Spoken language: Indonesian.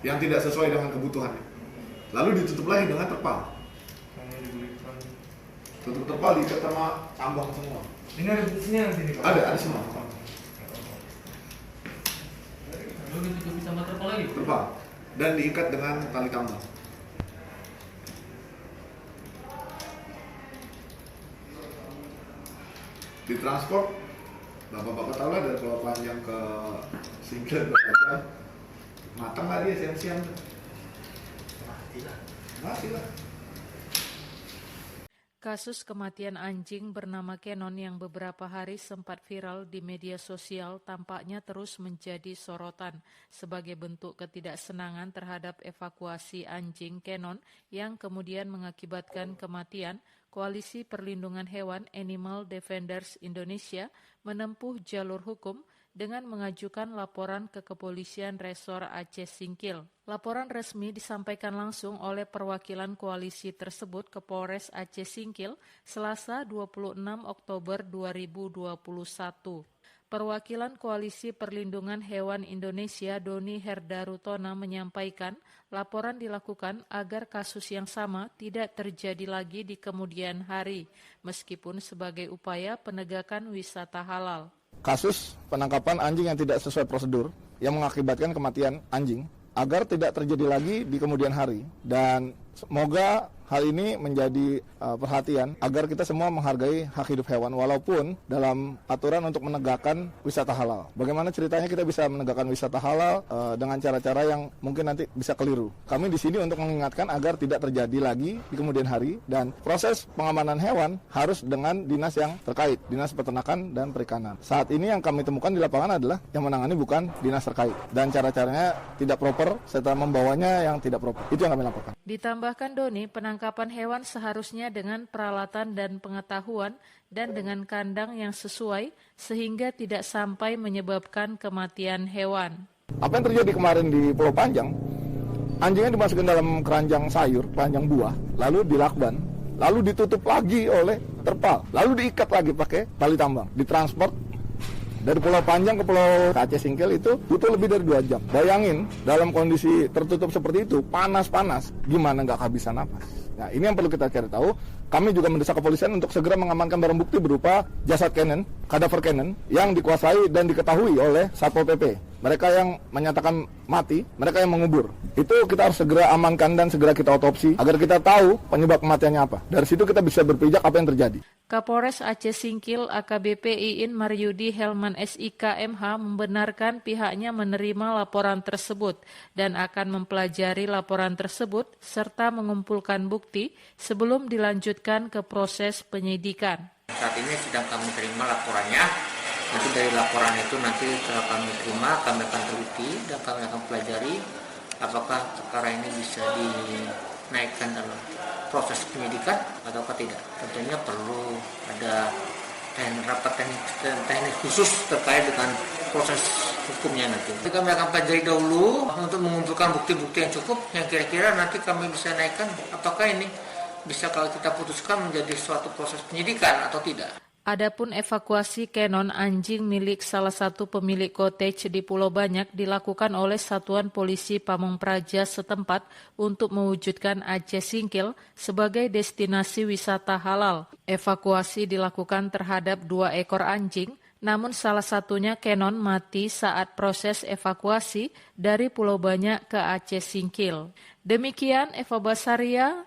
yang tidak sesuai dengan kebutuhannya. Lalu ditutup lagi dengan terpal. Tutup terpal diikat sama tambang semua. Ini ada buktinya nanti nih Pak? Ada semua. Lalu ditutupi sama terpal lagi? Terpal. Dan diikat dengan tali tambang. Ditransport, bapak-bapak tahu lah, dari Pulau Panjang ke Singkil berapa jam. Matang lah dia siang-siang. Mati lah. Kasus kematian anjing bernama Kenon yang beberapa hari sempat viral di media sosial tampaknya terus menjadi sorotan sebagai bentuk ketidaksenangan terhadap evakuasi anjing Kenon yang kemudian mengakibatkan kematian. Koalisi Perlindungan Hewan Animal Defenders Indonesia menempuh jalur hukum dengan mengajukan laporan ke Kepolisian Resor Aceh Singkil. Laporan resmi disampaikan langsung oleh perwakilan koalisi tersebut ke Polres Aceh Singkil Selasa 26 Oktober 2021. Perwakilan Koalisi Perlindungan Hewan Indonesia Doni Herdarutona menyampaikan laporan dilakukan agar kasus yang sama tidak terjadi lagi di kemudian hari, meskipun sebagai upaya penegakan wisata halal. Kasus penangkapan anjing yang tidak sesuai prosedur yang mengakibatkan kematian anjing agar tidak terjadi lagi di kemudian hari, dan semoga hal ini menjadi perhatian agar kita semua menghargai hak hidup hewan walaupun dalam aturan untuk menegakkan wisata halal. Bagaimana ceritanya kita bisa menegakkan wisata halal dengan cara-cara yang mungkin nanti bisa keliru. Kami di sini untuk mengingatkan agar tidak terjadi lagi di kemudian hari, dan proses pengamanan hewan harus dengan dinas yang terkait, Dinas Peternakan dan Perikanan. Saat ini yang kami temukan di lapangan adalah yang menangani bukan dinas terkait, dan cara-caranya tidak proper serta membawanya yang tidak proper. Itu yang kami laporkan. Ditambahkan Doni, penangkapan hewan seharusnya dengan peralatan dan pengetahuan dan dengan kandang yang sesuai sehingga tidak sampai menyebabkan kematian hewan. Apa yang terjadi kemarin di Pulau Panjang, anjingnya dimasukin dalam keranjang sayur, keranjang buah, lalu dilakban, lalu ditutup lagi oleh terpal, lalu diikat lagi pakai tali tambang, ditransport dari Pulau Panjang ke Pulau Aceh Singkil itu butuh lebih dari 2 jam. Bayangin dalam kondisi tertutup seperti itu, panas-panas, gimana nggak kehabisan napas. Nah, ini yang perlu kita cari tahu. Kami juga mendesak kepolisian untuk segera mengamankan barang bukti berupa jasad Kenon, kadaver Kenon yang dikuasai dan diketahui oleh Satpol PP. Mereka yang menyatakan mati, mereka yang mengubur. Itu kita harus segera amankan dan segera kita otopsi agar kita tahu penyebab kematiannya apa. Dari situ kita bisa berpijak apa yang terjadi. Kapolres Aceh Singkil AKBP Iin Maryudi Helman SIK MH membenarkan pihaknya menerima laporan tersebut dan akan mempelajari laporan tersebut serta mengumpulkan bukti sebelum dilanjutkan ke proses penyidikan. Saat ini sedang kami terima laporannya. Nanti dari laporan itu nanti setelah kami terima, kami akan teliti dan kami akan pelajari apakah perkara ini bisa dinaikkan dalam proses penyidikan atau tidak. Tentunya perlu ada rapat teknis khusus terkait dengan proses hukumnya nanti. Jadi kami akan pelajari dahulu untuk mengumpulkan bukti-bukti yang cukup, yang kira-kira nanti kami bisa naikkan apakah ini bisa kalau kita putuskan menjadi suatu proses penyidikan atau tidak. Adapun evakuasi Kenon anjing milik salah satu pemilik cottage di Pulau Banyak dilakukan oleh Satuan Polisi Pamong Praja setempat untuk mewujudkan Aceh Singkil sebagai destinasi wisata halal. Evakuasi dilakukan terhadap 2 ekor anjing, namun salah satunya Kenon mati saat proses evakuasi dari Pulau Banyak ke Aceh Singkil. Demikian Eva Basaria,